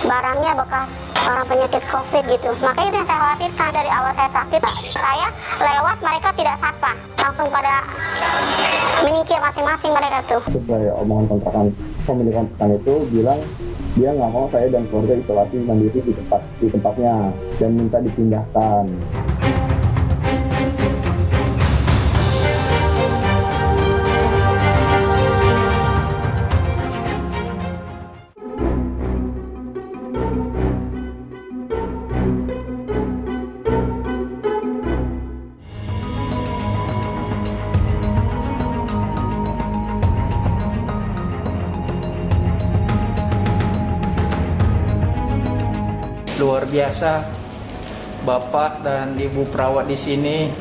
barangnya bekas orang penyakit COVID gitu. Makanya itu yang saya khawatirkan dari awal saya sakit. Saya lewat, mereka tidak sapa, langsung pada menyingkir masing-masing mereka tuh. Sesuai omongan kontrakan, pemilik kontrakan itu bilang dia nggak mau saya dan keluarga isolasi mandiri di tempatnya dan minta dipindahkan. Luar biasa, Bapak dan Ibu perawat di sini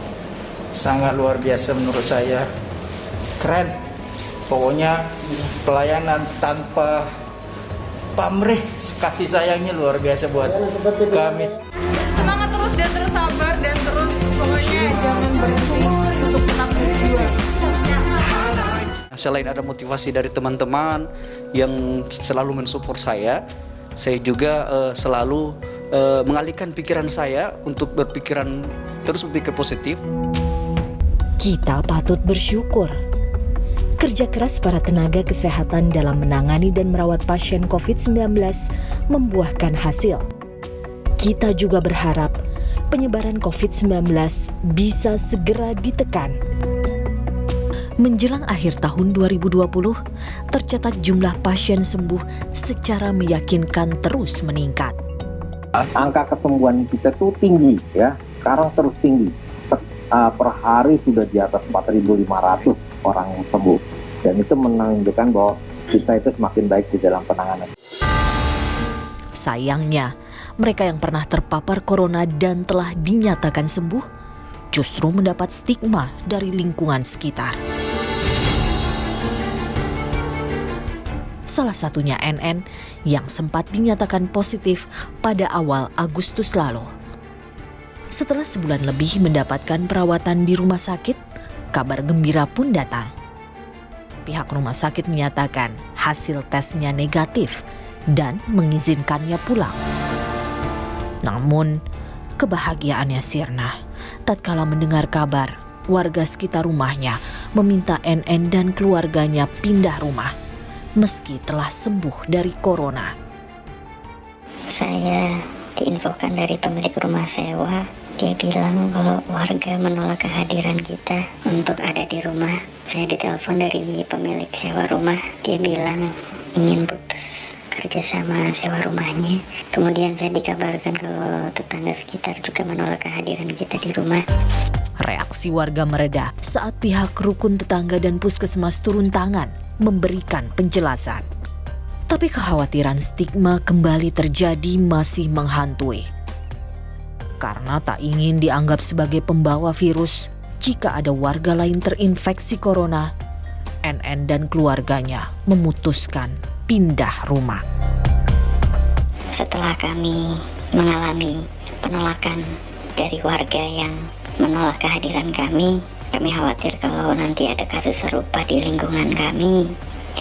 sangat luar biasa menurut saya. Keren, pokoknya pelayanan tanpa pamrih, kasih sayangnya luar biasa buat kami. Semangat terus dan terus sabar dan terus pokoknya jangan berhenti untuk tetap berjuang. Selain ada motivasi dari teman-teman yang selalu mensupport saya juga selalu mengalihkan pikiran saya untuk terus berpikir positif. Kita patut bersyukur. Kerja keras para tenaga kesehatan dalam menangani dan merawat pasien COVID-19 membuahkan hasil. Kita juga berharap penyebaran COVID-19 bisa segera ditekan. Menjelang akhir tahun 2020, tercatat jumlah pasien sembuh secara meyakinkan terus meningkat. Angka kesembuhan kita tuh tinggi ya, sekarang terus tinggi. Per hari sudah di atas 4.500 orang yang sembuh. Dan itu menunjukkan bahwa kita itu semakin baik di dalam penanganan. Sayangnya, mereka yang pernah terpapar corona dan telah dinyatakan sembuh justru mendapat stigma dari lingkungan sekitar. Salah satunya NN yang sempat dinyatakan positif pada awal Agustus lalu. Setelah sebulan lebih mendapatkan perawatan di rumah sakit, kabar gembira pun datang. Pihak rumah sakit menyatakan hasil tesnya negatif dan mengizinkannya pulang. Namun, kebahagiaannya sirna tatkala mendengar kabar warga sekitar rumahnya meminta NN dan keluarganya pindah rumah meski telah sembuh dari corona. Saya diinfokan dari pemilik rumah sewa, dia bilang kalau warga menolak kehadiran kita untuk ada di rumah. Saya ditelepon dari pemilik sewa rumah, dia bilang ingin putus kerjasama sewa rumahnya. Kemudian saya dikabarkan kalau tetangga sekitar juga menolak kehadiran kita di rumah. Reaksi warga mereda saat pihak rukun tetangga dan puskesmas turun tangan memberikan penjelasan. Tapi kekhawatiran stigma kembali terjadi masih menghantui. Karena tak ingin dianggap sebagai pembawa virus, jika ada warga lain terinfeksi corona, NN dan keluarganya memutuskan pindah rumah. Setelah kami mengalami penolakan dari warga yang menolak kehadiran kami khawatir kalau nanti ada kasus serupa di lingkungan kami,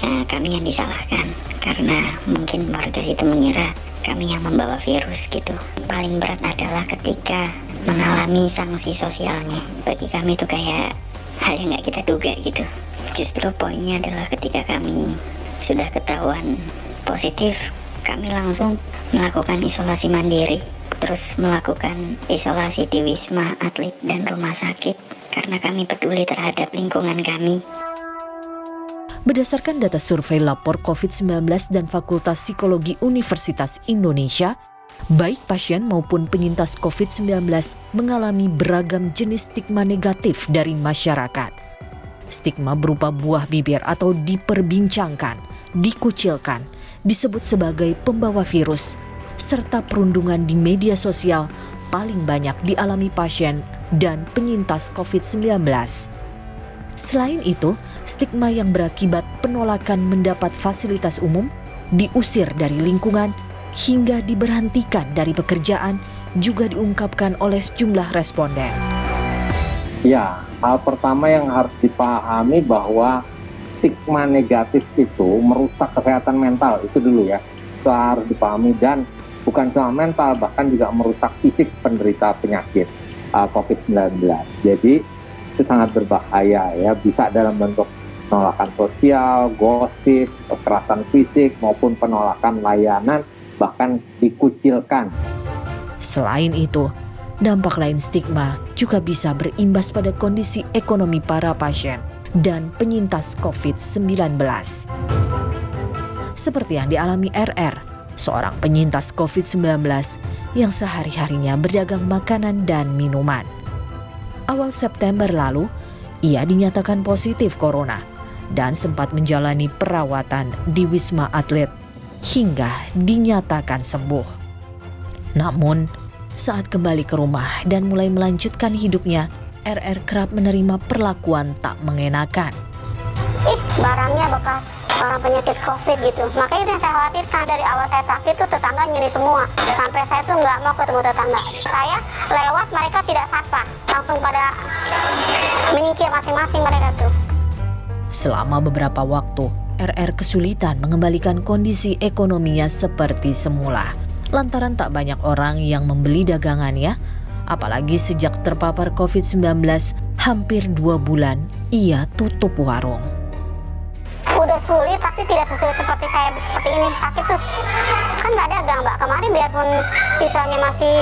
ya kami yang disalahkan. Karena mungkin warga situ mengira kami yang membawa virus gitu. Paling berat adalah ketika mengalami sanksi sosialnya. Bagi kami itu kayak hal yang gak kita duga gitu. Justru poinnya adalah ketika kami sudah ketahuan positif, kami langsung melakukan isolasi mandiri. Terus melakukan isolasi di Wisma Atlet dan rumah sakit. Karena kami peduli terhadap lingkungan kami. Berdasarkan data survei lapor COVID-19 dan Fakultas Psikologi Universitas Indonesia, baik pasien maupun penyintas COVID-19 mengalami beragam jenis stigma negatif dari masyarakat. Stigma berupa buah bibir atau diperbincangkan, dikucilkan, disebut sebagai pembawa virus, serta perundungan di media sosial paling banyak dialami pasien dan penyintas COVID-19. Selain itu, stigma yang berakibat penolakan mendapat fasilitas umum, diusir dari lingkungan, hingga diberhentikan dari pekerjaan juga diungkapkan oleh sejumlah responden. Ya, hal pertama yang harus dipahami bahwa stigma negatif itu merusak kesehatan mental, itu dulu ya. harus dipahami, dan bukan cuma mental, bahkan juga merusak fisik penderita penyakit COVID-19. Jadi itu sangat berbahaya ya, bisa dalam bentuk penolakan sosial, gosip, kekerasan fisik, maupun penolakan layanan, bahkan dikucilkan. Selain itu, dampak lain stigma juga bisa berimbas pada kondisi ekonomi para pasien dan penyintas COVID-19. Seperti yang dialami RR, seorang penyintas COVID-19 yang sehari-harinya berdagang makanan dan minuman. Awal September lalu, ia dinyatakan positif corona dan sempat menjalani perawatan di Wisma Atlet hingga dinyatakan sembuh. Namun, saat kembali ke rumah dan mulai melanjutkan hidupnya, RR kerap menerima perlakuan tak mengenakan. Barangnya bekas orang penyakit COVID gitu. Makanya itu yang saya khawatirkan. Dari awal saya sakit tuh tetangga nyeri semua. Sampai saya tuh nggak mau ketemu tetangga. Saya lewat, mereka tidak sapa. Langsung pada menyingkir masing-masing mereka tuh. Selama beberapa waktu, RR kesulitan mengembalikan kondisi ekonominya seperti semula. Lantaran tak banyak orang yang membeli dagangannya, apalagi sejak terpapar COVID-19, hampir 2 bulan ia tutup warung. Udah sulit, tapi tidak sesulit seperti saya seperti ini. Sakit tuh kan nggak dagang, Mbak. Kemarin biarpun misalnya masih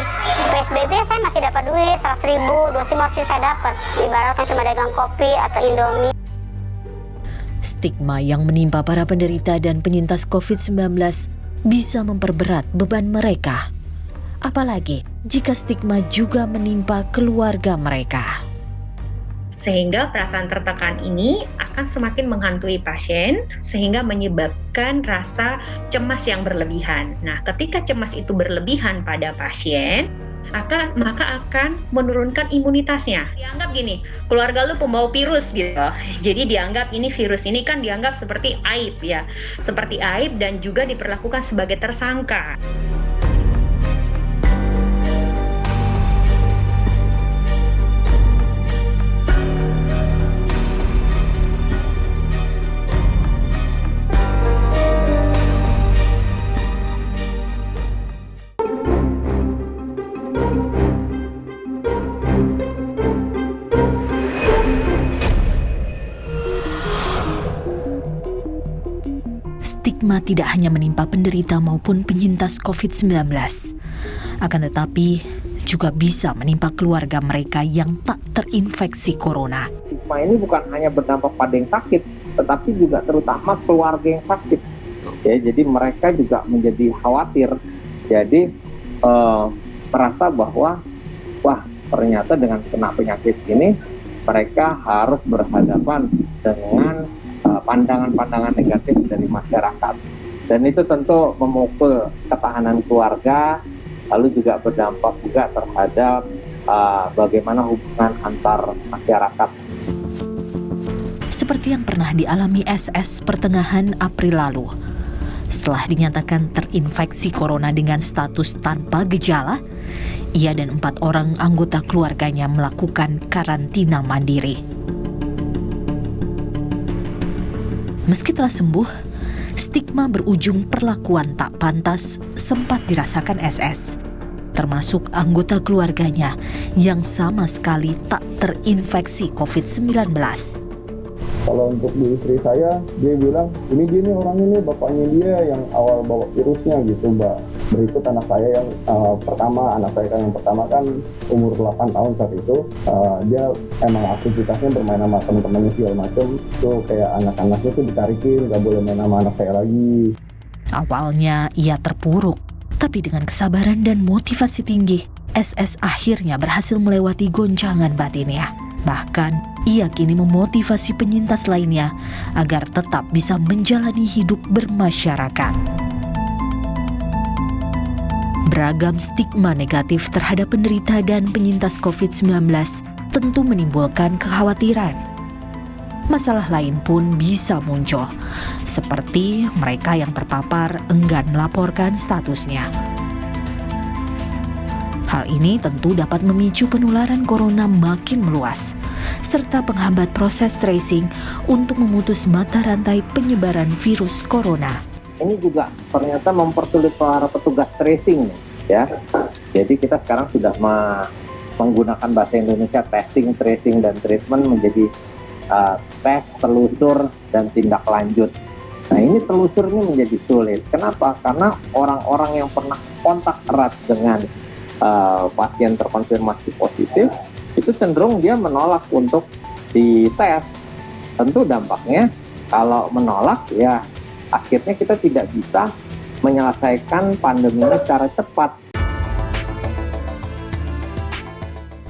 PSBB, saya masih dapat duit 100.000, 200.000 masih saya dapat. Ibaratkan cuma dagang kopi atau Indomie. Stigma yang menimpa para penderita dan penyintas COVID-19 bisa memperberat beban mereka. Apalagi jika stigma juga menimpa keluarga mereka. Sehingga perasaan tertekan ini akan semakin menghantui pasien, sehingga menyebabkan rasa cemas yang berlebihan. Nah, ketika cemas itu berlebihan pada pasien, maka akan menurunkan imunitasnya. Dianggap gini, keluarga lu pembawa virus gitu. Jadi dianggap ini virus ini kan dianggap seperti aib ya. Seperti aib dan juga diperlakukan sebagai tersangka. Stigma tidak hanya menimpa penderita maupun penyintas COVID-19, akan tetapi juga bisa menimpa keluarga mereka yang tak terinfeksi corona. Stigma ini bukan hanya berdampak pada yang sakit, tetapi juga terutama keluarga yang sakit. Ya, jadi mereka juga menjadi khawatir. Jadi merasa bahwa wah, ternyata dengan kena penyakit ini mereka harus berhadapan dengan pandangan-pandangan negatif dari masyarakat, dan itu tentu memukul ketahanan keluarga, lalu juga berdampak juga terhadap bagaimana hubungan antar masyarakat. Seperti yang pernah dialami SS pertengahan April lalu. Setelah dinyatakan terinfeksi corona dengan status tanpa gejala, ia dan 4 orang anggota keluarganya melakukan karantina mandiri. Meski telah sembuh, stigma berujung perlakuan tak pantas sempat dirasakan SS, termasuk anggota keluarganya yang sama sekali tak terinfeksi COVID-19. Kalau untuk di istri saya, dia bilang, ini dia nih orang ini, bapaknya dia yang awal bawa virusnya gitu, Mbak. Berikut anak saya yang anak saya yang pertama kan umur 8 tahun saat itu, dia emang aktivitasnya bermain sama teman-temannya segala macam, tuh kayak anak-anaknya tuh ditarikin, gak boleh main sama anak saya lagi. Awalnya ia terpuruk, tapi dengan kesabaran dan motivasi tinggi, SS akhirnya berhasil melewati goncangan batinnya. Bahkan, ia kini memotivasi penyintas lainnya agar tetap bisa menjalani hidup bermasyarakat. Beragam stigma negatif terhadap penderita dan penyintas COVID-19 tentu menimbulkan kekhawatiran. Masalah lain pun bisa muncul, seperti mereka yang terpapar enggan melaporkan statusnya. Hal ini tentu dapat memicu penularan corona makin meluas, serta menghambat proses tracing untuk memutus mata rantai penyebaran virus corona. ini juga ternyata mempersulit para petugas tracing ya. Jadi kita sekarang sudah menggunakan bahasa Indonesia testing, tracing, dan treatment menjadi tes, telusur, dan tindak lanjut. Nah ini telusur ini menjadi sulit. Kenapa? Karena orang-orang yang pernah kontak erat dengan pasien terkonfirmasi positif itu cenderung dia menolak untuk dites. Tentu dampaknya kalau menolak ya akhirnya kita tidak bisa menyelesaikan pandemi ini secara cepat.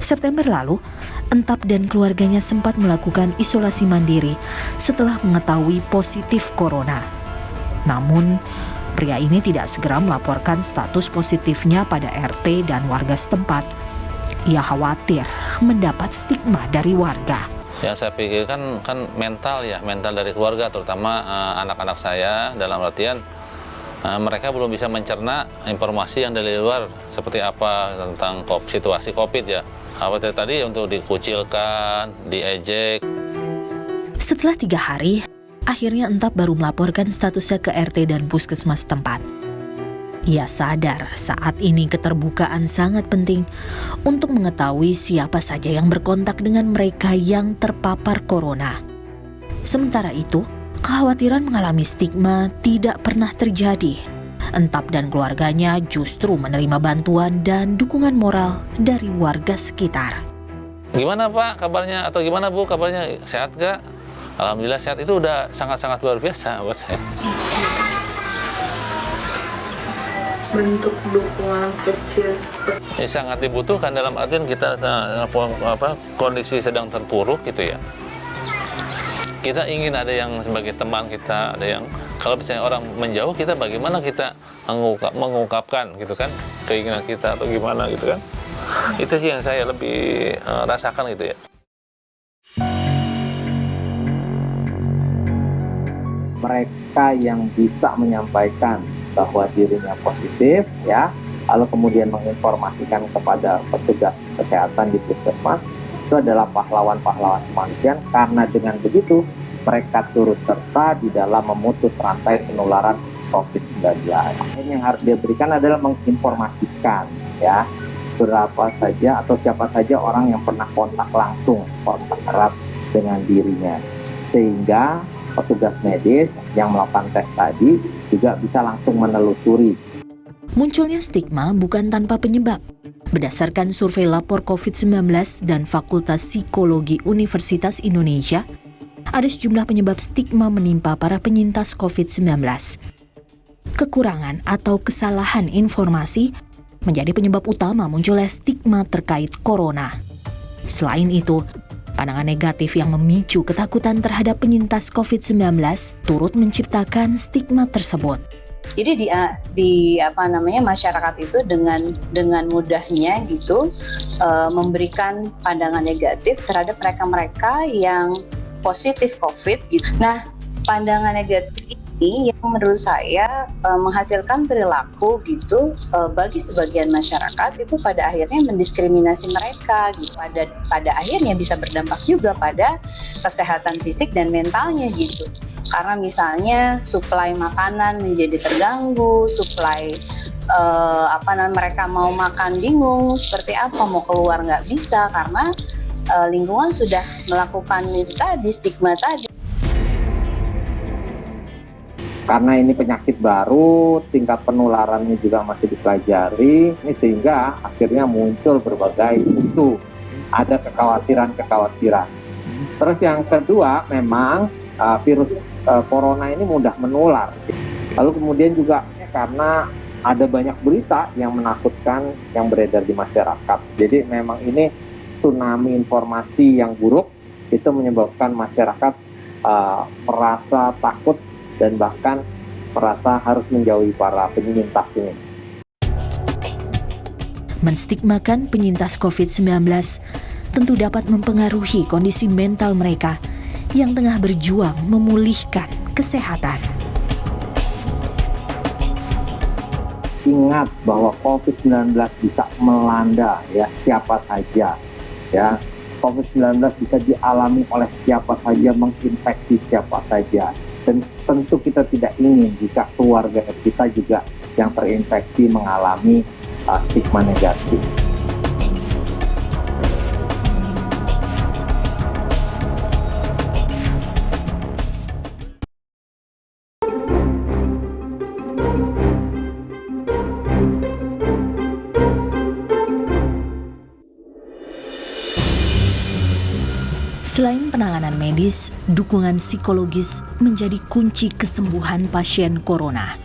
September lalu, Entap dan keluarganya sempat melakukan isolasi mandiri setelah mengetahui positif corona. Namun, pria ini tidak segera melaporkan status positifnya pada RT dan warga setempat. Ia khawatir mendapat stigma dari warga. Yang saya pikirkan kan mental dari keluarga, terutama anak-anak saya, dalam artian mereka belum bisa mencerna informasi yang dari luar seperti apa tentang situasi COVID ya. Khawatir tadi untuk dikucilkan, diejek. Setelah 3 hari, akhirnya Entap baru melaporkan statusnya ke RT dan puskesmas tempat. Ia sadar saat ini keterbukaan sangat penting untuk mengetahui siapa saja yang berkontak dengan mereka yang terpapar corona. Sementara itu, kekhawatiran mengalami stigma tidak pernah terjadi. Entap dan keluarganya justru menerima bantuan dan dukungan moral dari warga sekitar. Gimana Pak kabarnya, atau gimana Bu kabarnya, sehat gak? Alhamdulillah sehat, itu udah sangat-sangat luar biasa buat saya. Bentuk dukungan kecil Sangat dibutuhkan dalam artian kita kondisi sedang terpuruk gitu ya. Kita ingin ada yang sebagai teman kita, ada yang kalau misalnya orang menjauh, kita bagaimana kita mengungkapkan gitu kan keinginan kita atau gimana gitu kan. Itu sih yang saya lebih rasakan gitu ya. Mereka yang bisa menyampaikan bahwa dirinya positif ya, lalu kemudian menginformasikan kepada petugas kesehatan di puskesmas, itu adalah pahlawan-pahlawan kemanusiaan, karena dengan begitu mereka turut serta di dalam memutus rantai penularan COVID-19. Yang harus dia berikan adalah menginformasikan ya berapa saja atau siapa saja orang yang pernah kontak erat dengan dirinya, sehingga petugas medis yang melakukan tes tadi juga bisa langsung menelusuri. Munculnya stigma bukan tanpa penyebab. Berdasarkan survei lapor COVID-19 dan Fakultas Psikologi Universitas Indonesia, ada sejumlah penyebab stigma menimpa para penyintas COVID-19. Kekurangan atau kesalahan informasi menjadi penyebab utama munculnya stigma terkait corona. Selain itu, pandangan negatif yang memicu ketakutan terhadap penyintas COVID-19 turut menciptakan stigma tersebut. Jadi masyarakat itu dengan mudahnya gitu memberikan pandangan negatif terhadap mereka yang positif COVID gitu. Nah, pandangan negatif ini yang menurut saya menghasilkan perilaku gitu bagi sebagian masyarakat itu pada akhirnya mendiskriminasi mereka gitu. Pada akhirnya bisa berdampak juga pada kesehatan fisik dan mentalnya gitu. Karena misalnya suplai makanan menjadi terganggu, suplai mereka mau makan bingung seperti apa, mau keluar nggak bisa karena lingkungan sudah melakukan itu tadi, stigma tadi. Karena ini penyakit baru, tingkat penularannya juga masih dipelajari, ini sehingga akhirnya muncul berbagai isu, ada kekhawatiran. Terus yang kedua, memang virus corona ini mudah menular. Lalu kemudian juga karena ada banyak berita yang menakutkan yang beredar di masyarakat. Jadi memang ini tsunami informasi yang buruk itu menyebabkan masyarakat merasa takut dan bahkan merasa harus menjauhi para penyintas ini. Menstigmakan penyintas COVID-19 tentu dapat mempengaruhi kondisi mental mereka yang tengah berjuang memulihkan kesehatan. Ingat bahwa COVID-19 bisa melanda ya siapa saja. Ya, COVID-19 bisa dialami oleh siapa saja, menginfeksi siapa saja. Dan tentu kita tidak ingin jika keluarga kita juga yang terinfeksi mengalami stigma negatif. Selain penanganan medis, dukungan psikologis menjadi kunci kesembuhan pasien corona.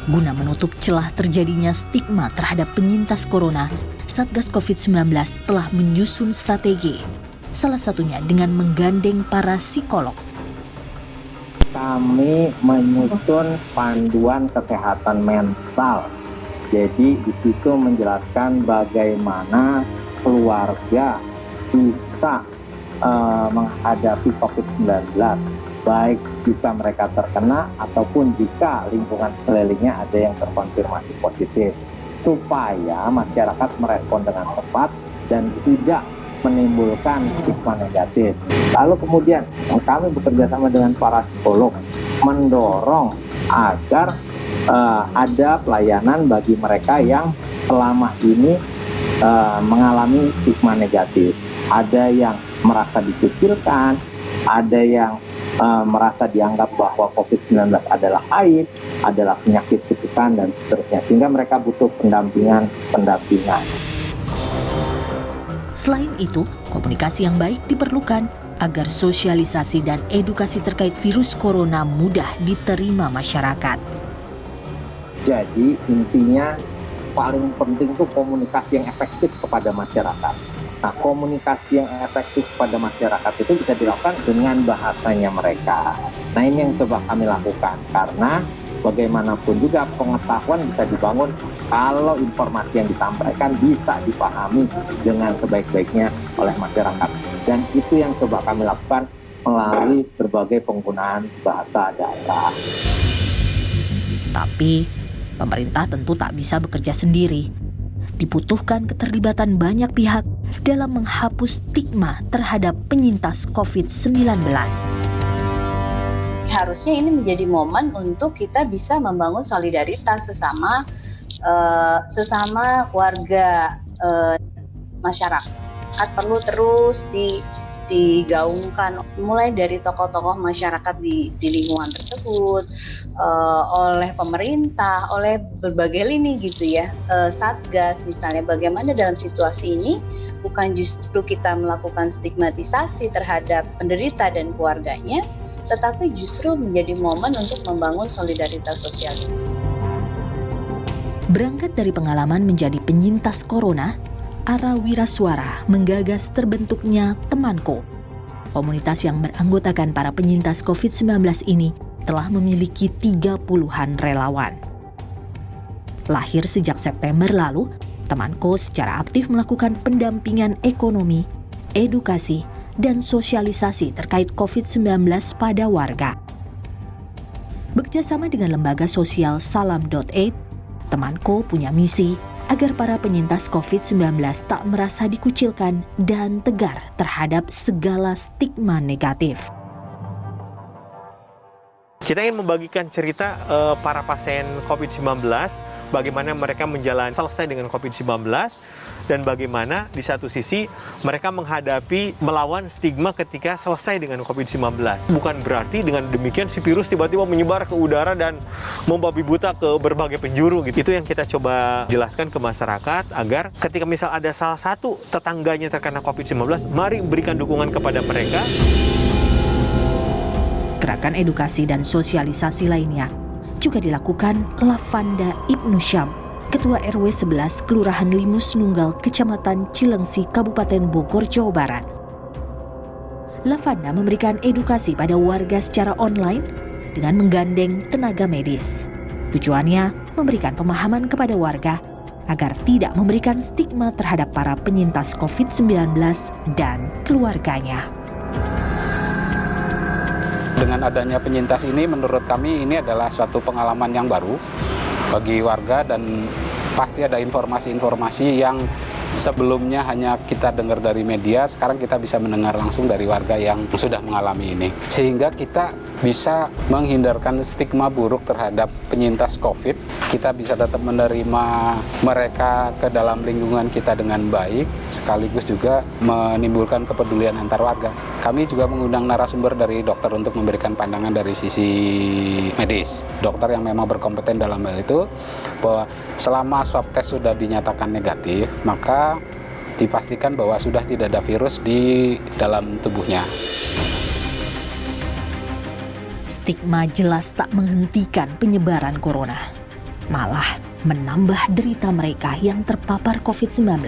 Guna menutup celah terjadinya stigma terhadap penyintas corona, Satgas COVID-19 telah menyusun strategi, salah satunya dengan menggandeng para psikolog. Kami menyusun panduan kesehatan mental. Jadi di situ menjelaskan bagaimana keluarga bisa menghadapi COVID-19, baik jika mereka terkena ataupun jika lingkungan sekelilingnya ada yang terkonfirmasi positif, supaya masyarakat merespon dengan tepat dan tidak menimbulkan stigma negatif. Lalu kemudian kami bekerja sama dengan para psikolog mendorong agar ada pelayanan bagi mereka yang selama ini mengalami stigma negatif. Ada yang merasa dikucilkan, ada yang merasa dianggap bahwa COVID-19 adalah aib, adalah penyakit kutukan dan seterusnya, sehingga mereka butuh pendampingan. Selain itu, komunikasi yang baik diperlukan agar sosialisasi dan edukasi terkait virus corona mudah diterima masyarakat. Jadi intinya paling penting itu komunikasi yang efektif kepada masyarakat. Nah, komunikasi yang efektif pada masyarakat itu bisa dilakukan dengan bahasanya mereka. Nah, ini yang coba kami lakukan, karena bagaimanapun juga pengetahuan bisa dibangun kalau informasi yang disampaikan bisa dipahami dengan sebaik-baiknya oleh masyarakat. Dan itu yang coba kami lakukan melalui berbagai penggunaan bahasa daerah. Tapi, pemerintah tentu tak bisa bekerja sendiri. Dibutuhkan keterlibatan banyak pihak dalam menghapus stigma terhadap penyintas COVID-19. Harusnya ini menjadi momen untuk kita bisa membangun solidaritas sesama warga masyarakat. Perlu terus digaungkan mulai dari tokoh-tokoh masyarakat di lingkungan tersebut, oleh pemerintah, oleh berbagai lini gitu ya, Satgas misalnya, bagaimana dalam situasi ini bukan justru kita melakukan stigmatisasi terhadap penderita dan keluarganya, tetapi justru menjadi momen untuk membangun solidaritas sosial. Berangkat dari pengalaman menjadi penyintas corona, Ara Wiraswara menggagas terbentuknya Temanko. Komunitas yang beranggotakan para penyintas COVID-19 ini telah memiliki 30-an relawan. Lahir sejak September lalu, Temanko secara aktif melakukan pendampingan ekonomi, edukasi, dan sosialisasi terkait COVID-19 pada warga. Bekerjasama dengan lembaga sosial Salam.aid, Temanko punya misi agar para penyintas COVID-19 tak merasa dikucilkan dan tegar terhadap segala stigma negatif. Kita ingin membagikan cerita para pasien COVID-19, bagaimana mereka menjalani selesai dengan COVID-19, dan bagaimana di satu sisi mereka melawan stigma ketika selesai dengan COVID-19. Bukan berarti dengan demikian si virus tiba-tiba menyebar ke udara dan membabi buta ke berbagai penjuru gitu. Itu yang kita coba jelaskan ke masyarakat agar ketika misal ada salah satu tetangganya terkena COVID-19, mari berikan dukungan kepada mereka. Gerakan edukasi dan sosialisasi lainnya juga dilakukan Lavanda Ibnu Syam, Ketua RW 11 Kelurahan Limus Nunggal, Kecamatan Cilengsi, Kabupaten Bogor, Jawa Barat. Lavanda memberikan edukasi pada warga secara online dengan menggandeng tenaga medis. Tujuannya memberikan pemahaman kepada warga agar tidak memberikan stigma terhadap para penyintas COVID-19 dan keluarganya. Dengan adanya penyintas ini, menurut kami ini adalah suatu pengalaman yang baru bagi warga, dan pasti ada informasi-informasi yang Sebelumnya hanya kita dengar dari media, sekarang kita bisa mendengar langsung dari warga yang sudah mengalami ini. Sehingga kita bisa menghindarkan stigma buruk terhadap penyintas COVID. Kita bisa tetap menerima mereka ke dalam lingkungan kita dengan baik, sekaligus juga menimbulkan kepedulian antar warga. Kami juga mengundang narasumber dari dokter untuk memberikan pandangan dari sisi medis. Dokter yang memang berkompeten dalam hal itu, bahwa selama swab test sudah dinyatakan negatif, maka dipastikan bahwa sudah tidak ada virus di dalam tubuhnya. Stigma jelas tak menghentikan penyebaran corona, malah menambah derita mereka yang terpapar COVID-19.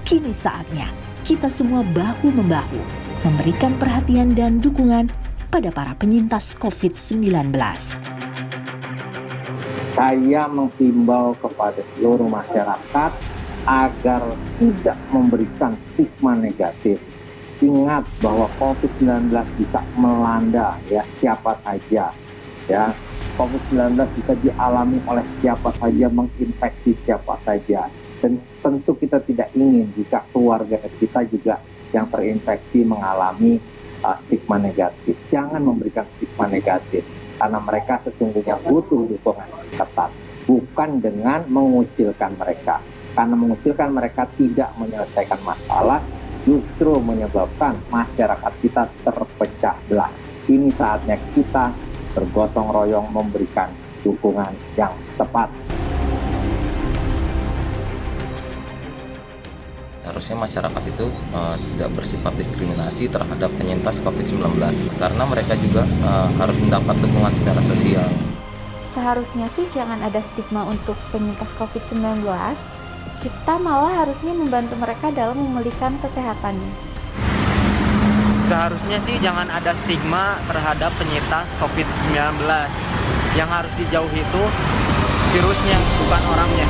Kini saatnya kita semua bahu-membahu memberikan perhatian dan dukungan pada para penyintas COVID-19. Saya menghimbau kepada seluruh masyarakat agar tidak memberikan stigma negatif. Ingat bahwa COVID-19 bisa melanda ya siapa saja. Ya, COVID-19 bisa dialami oleh siapa saja, menginfeksi siapa saja. Dan tentu kita tidak ingin jika keluarga kita juga yang terinfeksi mengalami stigma negatif. Jangan memberikan stigma negatif, karena mereka sesungguhnya butuh dukungan ketat, bukan dengan mengucilkan mereka. Karena mengucilkan mereka tidak menyelesaikan masalah, justru menyebabkan masyarakat kita terpecah belah. Ini saatnya kita bergotong royong memberikan dukungan yang tepat. Harusnya masyarakat itu tidak bersifat diskriminasi terhadap penyintas COVID-19 karena mereka juga harus mendapat dukungan secara sosial. Seharusnya sih jangan ada stigma untuk penyintas COVID-19. Kita malah harusnya membantu mereka dalam memulihkan kesehatannya. Seharusnya sih jangan ada stigma terhadap penyintas COVID-19. Yang harus dijauhi itu virusnya, bukan orangnya.